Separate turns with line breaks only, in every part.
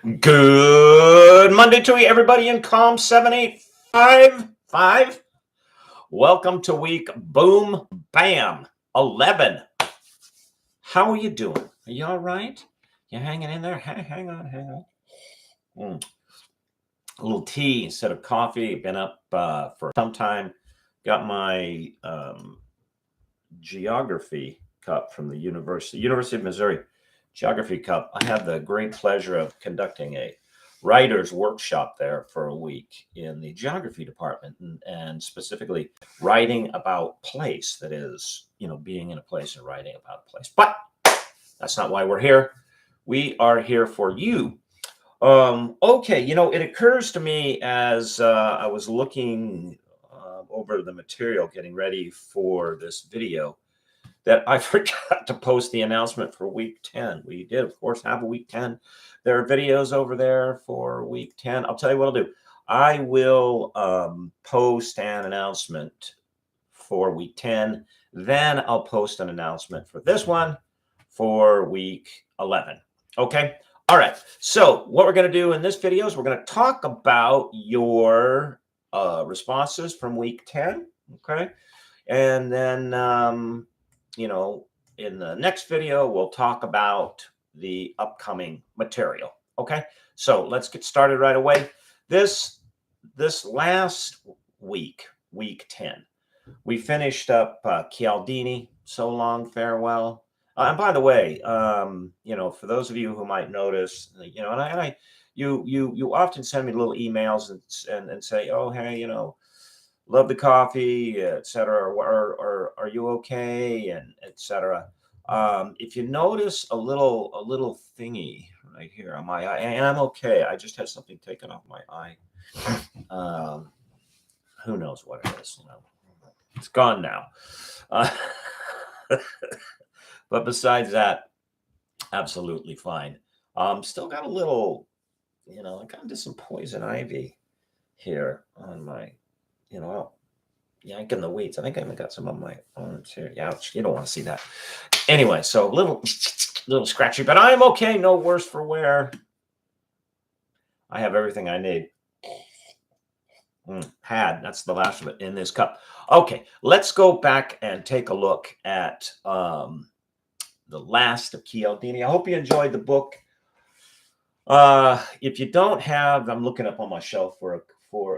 Good Monday to you, everybody in COM 7855. Welcome to week boom, bam, 11. How are you doing? Are you all right? You hanging in there? Hang on. A little tea instead of coffee. Been up for some time. Got my geography cup from the University of Missouri Geography Cup. I had the great pleasure of conducting a writer's workshop there for a week in the geography department, and specifically writing about place. That is, being in a place and writing about a place. But that's not why we're here. We are here for you. Okay, it occurs to me as I was looking over the material, getting ready for this video, that I forgot to post the announcement for week 10. We did, of course, have a week 10. There are videos over there for week 10. I'll tell you what I'll do. I will post an announcement for week 10. Then I'll post an announcement for this one for week 11. Okay? All right. So what we're going to do in this video is we're going to talk about your responses from week 10. Okay? And then in the next video, we'll talk about the upcoming material. Okay, so let's get started right away. This last week, week 10, we finished up Cialdini, So Long, Farewell. And by the way, for those of you who might notice, you often send me little emails and say, oh, hey, love the coffee, etc. Or are you okay, and etc. If you notice a little thingy right here on my eye, and I'm okay. I just had something taken off my eye. Who knows what it is? It's gone now. But besides that, absolutely fine. Still got a little, I got into some poison ivy here on my. Yanking the weeds. I think I even got some on my arms here. Ouch, you don't want to see that. Anyway, so a little scratchy, but I'm okay. No worse for wear. I have everything I need. That's the last of it in this cup. Okay, let's go back and take a look at the last of Cialdini. I hope you enjoyed the book. If you don't have, I'm looking up on my shelf for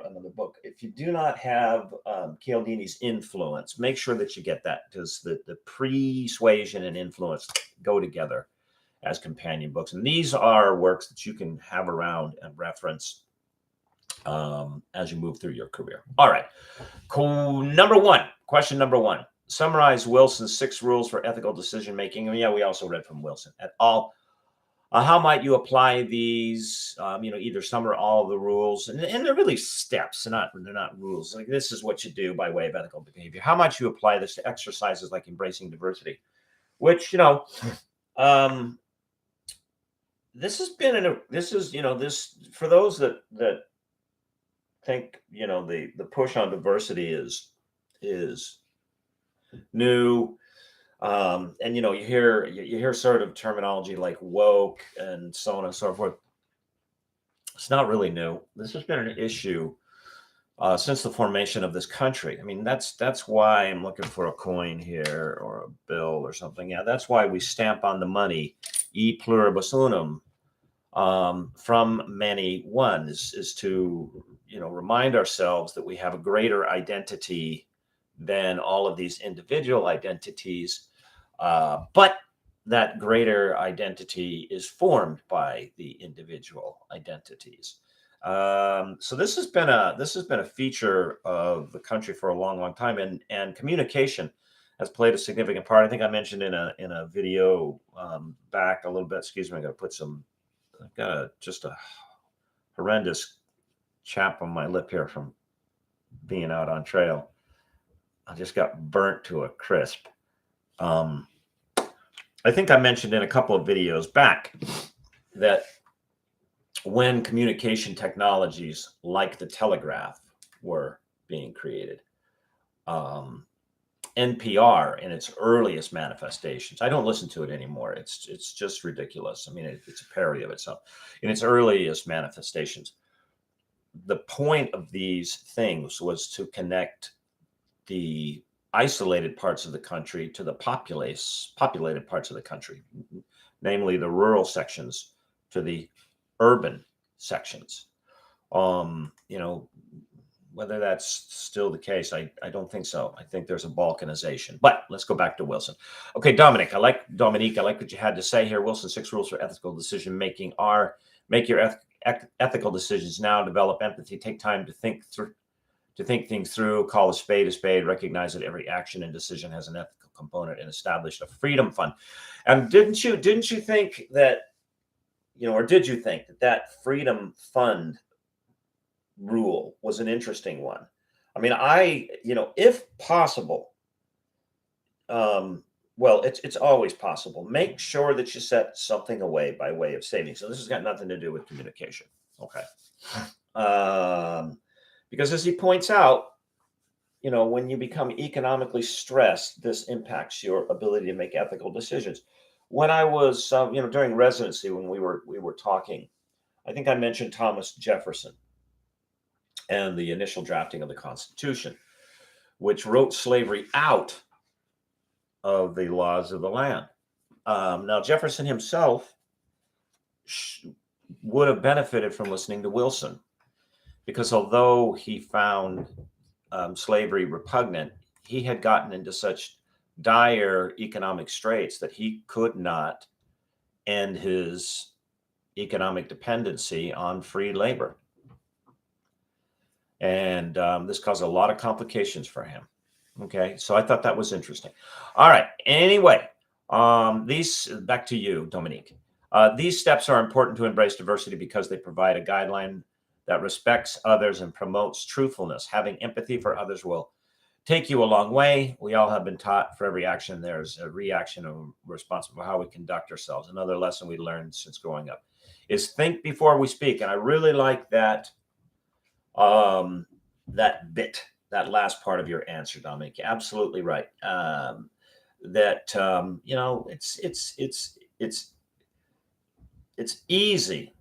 another book. If you do not have Cialdini's Influence, make sure that you get that, because the Persuasion and Influence go together as companion books. And these are works that you can have around and reference as you move through your career. All right. Question number one. Summarize Wilson's 6 rules for ethical decision making. And yeah, we also read from Wilson et al. How might you apply these? Either some or all of the rules, and they're really steps. They're not rules. Like, this is what you do by way of ethical behavior. How might you apply this to exercises like embracing diversity? Which this has been this for those that think the push on diversity is new. And you hear sort of terminology like woke and so on and so forth. It's not really new. This has been an issue since the formation of this country. I mean, that's why I'm looking for a coin here or a bill or something. Yeah, that's why we stamp on the money e pluribus unum, from many one, is to remind ourselves that we have a greater identity than all of these individual identities. But that greater identity is formed by the individual identities. So this has been a feature of the country for a long time, and communication has played a significant part. I think I mentioned in a video back a little bit. Excuse me, I've got just a horrendous chap on my lip here from being out on trail. I just got burnt to a crisp. I think I mentioned in a couple of videos back that when communication technologies like the telegraph were being created, NPR in its earliest manifestations. I don't listen to it anymore. It's just ridiculous. I mean, it's a parody of itself. In its earliest manifestations, the point of these things was to connect the isolated parts of the country to the populated parts of the country, namely the rural sections to the urban sections. You know, whether that's still the case, I don't think so. I think there's a balkanization. But let's go back to Wilson. Okay, Dominique, I like what you had to say here. Wilson's 6 rules for ethical decision making are: make your ethical decisions now, develop empathy, take time to think things through, call a spade, recognize that every action and decision has an ethical component, and establish a freedom fund. And didn't you think that, or did you think that freedom fund rule was an interesting one? I mean, if possible, well, it's always possible. Make sure that you set something away by way of savings. So this has got nothing to do with communication. Okay. Because as he points out, when you become economically stressed, this impacts your ability to make ethical decisions. When I was, during residency, when we were talking, I think I mentioned Thomas Jefferson and the initial drafting of the Constitution, which wrote slavery out of the laws of the land. Now, Jefferson himself would have benefited from listening to Wilson, because although he found slavery repugnant, he had gotten into such dire economic straits that he could not end his economic dependency on free labor. And this caused a lot of complications for him. Okay, so I thought that was interesting. All right, anyway, back to you, Dominique. These steps are important to embrace diversity because they provide a guideline that respects others and promotes truthfulness. Having empathy for others will take you a long way. We all have been taught for every action there's a reaction, and we're responsible for how we conduct ourselves. Another lesson we learned since growing up is think before we speak. And I really like that that last part of your answer, Dominic. You're absolutely right. It's easy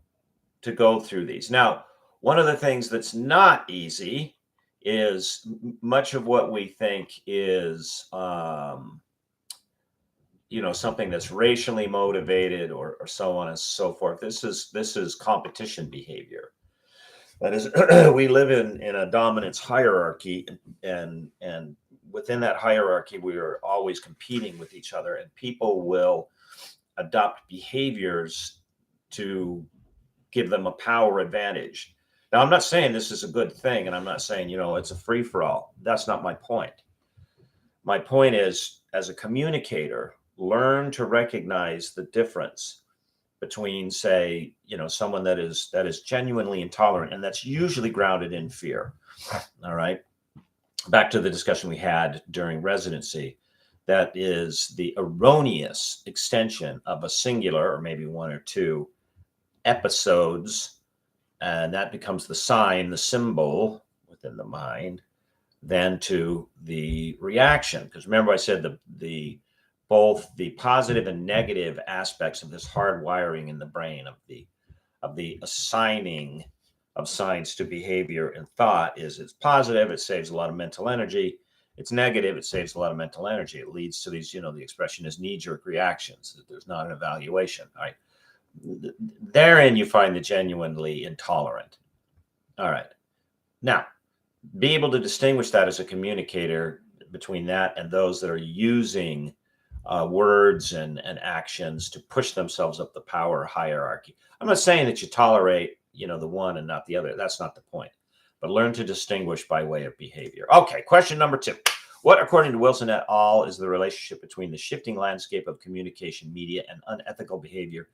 to go through these. Now, one of the things that's not easy is much of what we think is, something that's racially motivated or so on and so forth. This is competition behavior. That is, we live in a dominance hierarchy, and within that hierarchy, we are always competing with each other, and people will adopt behaviors to give them a power advantage. Now, I'm not saying this is a good thing, and I'm not saying, it's a free-for-all. That's not my point. My point is, as a communicator, learn to recognize the difference between, say, someone that is genuinely intolerant, and that's usually grounded in fear. All right. Back to the discussion we had during residency. That is the erroneous extension of a singular, or maybe one or two episodes, and that becomes the sign, the symbol within the mind, then to the reaction. Because remember, I said both the positive and negative aspects of this hardwiring in the brain of the assigning of signs to behavior and thought is, it's positive, it saves a lot of mental energy. It's negative, it saves a lot of mental energy. It leads to these, the expression is knee-jerk reactions. There's not an evaluation, right? Therein you find the genuinely intolerant. All right. Now, be able to distinguish that as a communicator between that and those that are using words and actions to push themselves up the power hierarchy. I'm not saying that you tolerate, the one and not the other. That's not the point. But learn to distinguish by way of behavior. Okay, question number 2. What, according to Wilson et al., is the relationship between the shifting landscape of communication media and unethical behavior,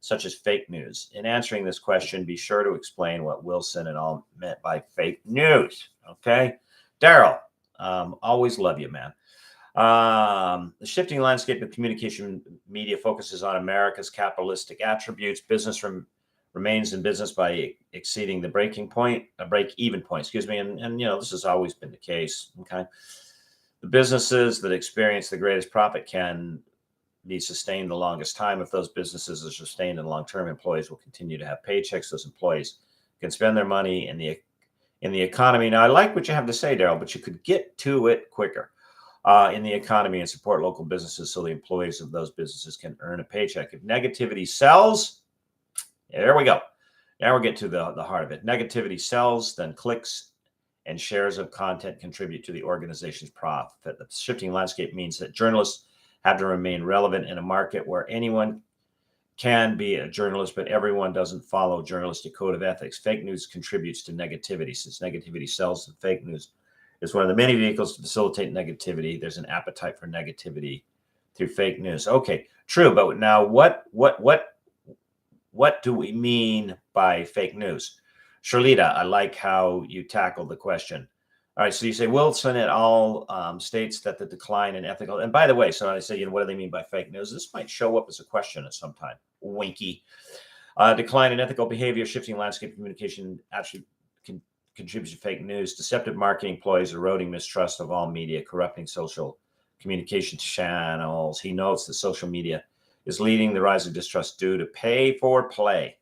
such as fake news? In answering this question, be sure to explain what Wilson et al. Meant by fake news. Okay, Daryl, always love you, man. The shifting landscape of communication media focuses on America's capitalistic attributes. Business remains in business by exceeding the break-even point, and this has always been the case. Okay, The businesses that experience the greatest profit can be sustained the longest time. If those businesses are sustained in the long term, employees will continue to have paychecks. Those employees can spend their money in the economy. Now, I like what you have to say, Daryl, but you could get to it quicker. In the economy and support local businesses so the employees of those businesses can earn a paycheck. If negativity sells, there we go. Now we're getting to the heart of it. Negativity sells, then clicks and shares of content contribute to the organization's profit. The shifting landscape means that journalists have to remain relevant in a market where anyone can be a journalist, but everyone doesn't follow journalistic code of ethics. Fake news contributes to negativity. Since negativity sells, the fake news is one of the many vehicles to facilitate negativity. There's an appetite for negativity through fake news. Okay, true, but now what do we mean by fake news? Sherlita, I like how you tackled the question. All right, so you say Wilson et al. States that the decline in ethical, and by the way, so I say, what do they mean by fake news? This might show up as a question at some time. Winky. Decline in ethical behavior, shifting landscape communication actually contributes to fake news. Deceptive marketing ploys, eroding mistrust of all media, corrupting social communication channels. He notes that social media is leading the rise of distrust due to pay for play.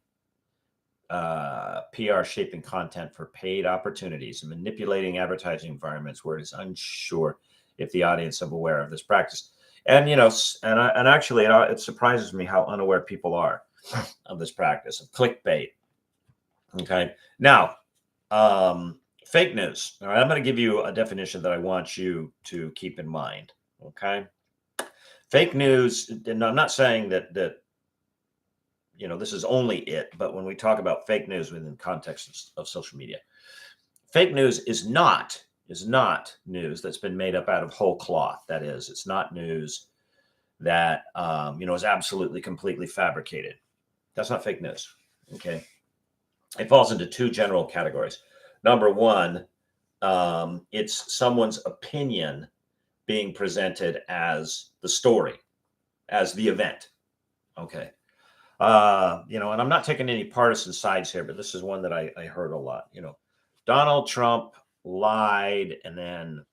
PR shaping content for paid opportunities and manipulating advertising environments where it is unsure if the audience is aware of this practice. And actually, it surprises me how unaware people are of this practice of clickbait. Okay, now fake news. All right, I'm going to give you a definition that I want you to keep in mind. Okay, fake news. And I'm not saying that this is only it, but when we talk about fake news within the context of social media, fake news is not news that's been made up out of whole cloth. That is, it's not news that is absolutely completely fabricated. That's not fake news. Okay, it falls into two general categories. Number one, it's someone's opinion being presented as the story, as the event. Okay. And I'm not taking any partisan sides here, but this is one that I heard a lot. Donald Trump lied, and then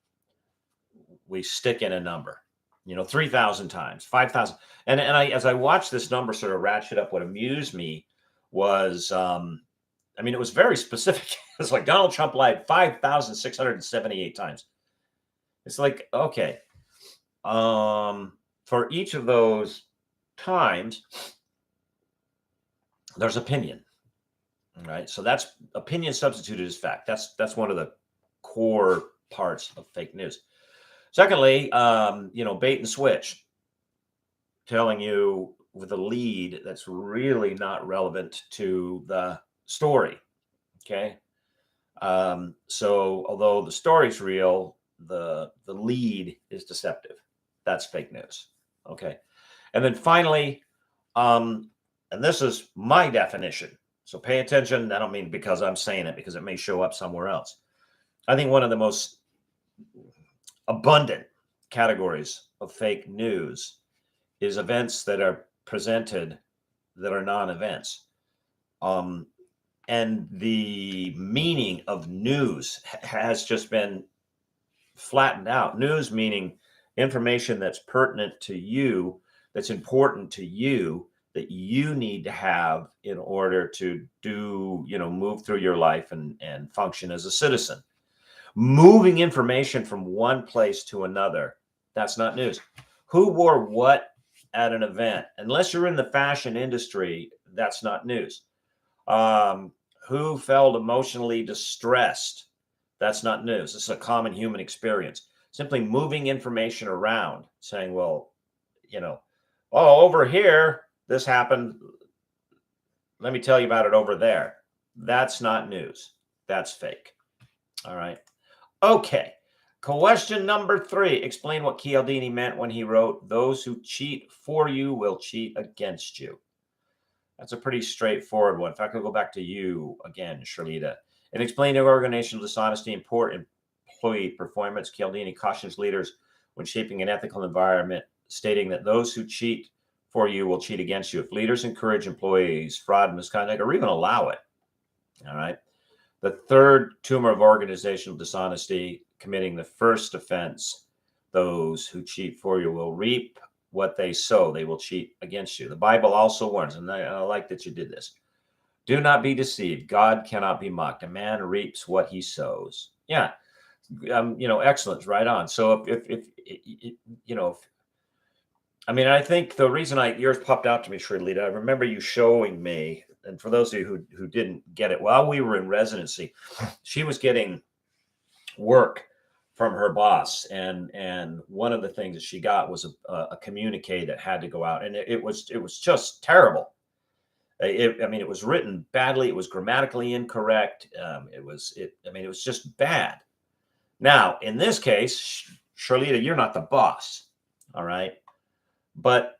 we stick in a number, 3,000 times, 5,000. And as I watched this number sort of ratchet up, what amused me was, it was very specific. It's like Donald Trump lied 5,678 times. It's like, okay, for each of those times, there's opinion, right? So that's opinion substituted as fact. That's one of the core parts of fake news. Secondly, bait and switch, telling you with a lead that's really not relevant to the story. Okay. So although the story's real, the lead is deceptive. That's fake news. Okay. And then finally, and this is my definition. So pay attention. I don't mean because I'm saying it, because it may show up somewhere else. I think one of the most abundant categories of fake news is events that are presented that are non-events. And the meaning of news has just been flattened out. News meaning information that's pertinent to you, that's important to you, that you need to have in order to move through your life and function as a citizen. Moving information from one place to another, that's not news. Who wore what at an event? Unless you're in the fashion industry, that's not news. Who felt emotionally distressed? That's not news. This is a common human experience. Simply moving information around, saying, well, over here, this happened. Let me tell you about it over there. That's not news. That's fake. All right. Okay. Question number 3. Explain what Cialdini meant when he wrote, "Those who cheat for you will cheat against you." That's a pretty straightforward one. In fact, I'll go back to you again, Sherlita. In explaining organizational dishonesty and poor employee performance, Cialdini cautions leaders when shaping an ethical environment, stating that those who cheat for you will cheat against you. If leaders encourage employees fraud, misconduct, or even allow it, all right. The third tumor of organizational dishonesty, committing the first offense, Those who cheat for you will reap what they sow. They will cheat against you. The Bible also warns, and I like that you did this. Do not be deceived. God cannot be mocked. A man reaps what he sows. Yeah. Excellent. Right on. So if I mean, I think the reason yours popped out to me, Shrita, I remember you showing me, and for those of you who didn't get it, while we were in residency, she was getting work from her boss, and one of the things that she got was a communique that had to go out, and it was just terrible. It was written badly. It was grammatically incorrect. It was just bad. Now, in this case, Shrita, you're not the boss, all right? But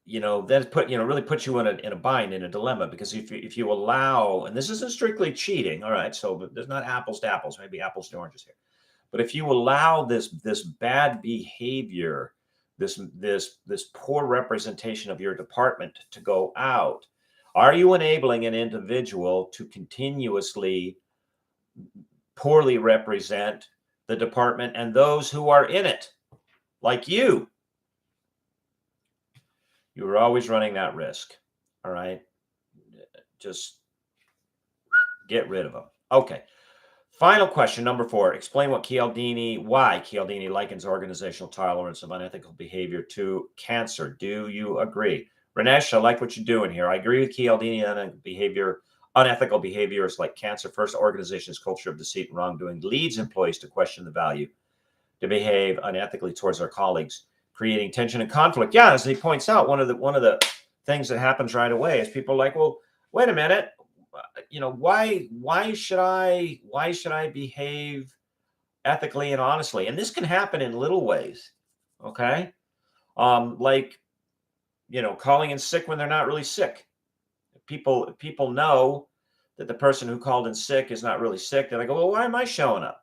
then really puts you in a bind, in a dilemma, because if you allow, and this isn't strictly cheating, all right? So there's not apples to apples, maybe apples to oranges here. But if you allow this bad behavior, this poor representation of your department to go out, are you enabling an individual to continuously poorly represent the department and those who are in it, like you? You were always running that risk. All right. Just get rid of them. Okay. Final question, number 4. Explain why Cialdini likens organizational tolerance of unethical behavior to cancer. Do you agree? Ranesh, I like what you're doing here. I agree with Cialdini on unethical behavior is like cancer. First, organization's culture of deceit and wrongdoing leads employees to question the value to behave unethically towards their colleagues, creating tension and conflict. Yeah, as he points out, one of the things that happens right away is people are like, well, wait a minute, why should I behave ethically and honestly? And this can happen in little ways, okay? Like, calling in sick when they're not really sick. People know that the person who called in sick is not really sick. Then I go, well, why am I showing up?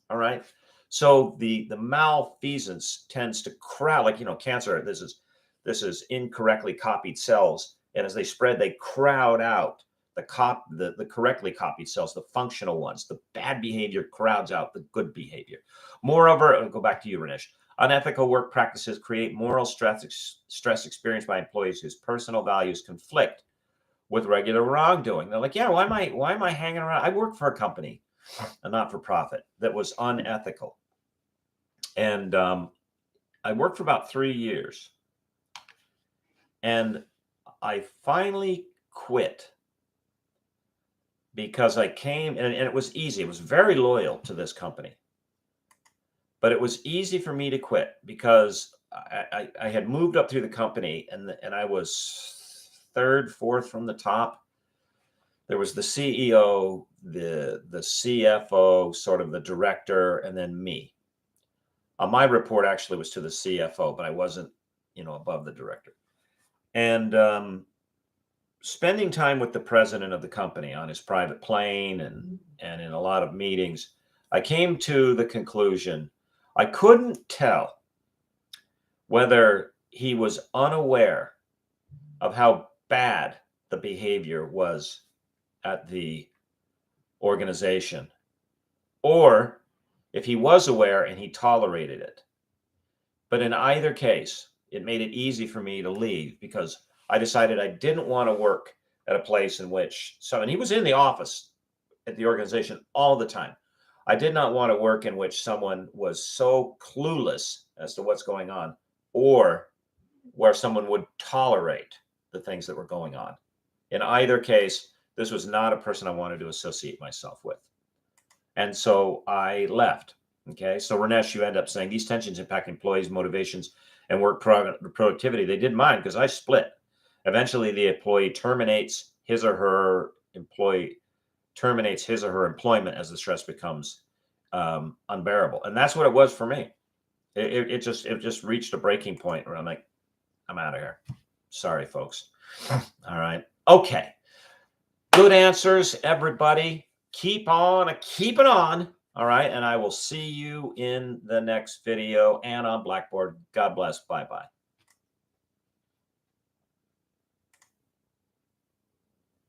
All right. So the malfeasance tends to crowd, like, cancer. This is incorrectly copied cells, and as they spread, they crowd out the correctly copied cells, the functional ones. The bad behavior crowds out the good behavior. Moreover, I'll go back to you, Ranesh. Unethical work practices create moral stress experienced by employees whose personal values conflict with regular wrongdoing. They're like, yeah, why am I hanging around? I work for a company, a not-for-profit, that was unethical. And I worked for about 3 years. And I finally quit because I came, and it was easy. It was very loyal to this company. But it was easy for me to quit because I had moved up through the company, and I was 3rd, 4th from the top. There was the CEO, the CFO, sort of the director, and then me. My report actually was to the CFO, but I wasn't, above the director. And spending time with the president of the company on his private plane and in a lot of meetings, I came to the conclusion I couldn't tell whether he was unaware of how bad the behavior was at the organization, or if he was aware and he tolerated it. But in either case, it made it easy for me to leave because I decided I didn't want to work at a place in which and he was in the office at the organization all the time. I did not want to work in which someone was so clueless as to what's going on, or where someone would tolerate the things that were going on. In either case, this was not a person I wanted to associate myself with. And so I left. Okay. So Ranesh, you end up saying these tensions impact employees' motivations and work productivity. They did mine because I split. Eventually, the employee terminates his or her employment as the stress becomes unbearable. And that's what it was for me. It just reached a breaking point where I'm like, I'm out of here. Sorry, folks. All right. Okay. Good answers, everybody. Keep on keeping on. All right. And I will see you in the next video and on Blackboard. God bless. Bye-bye.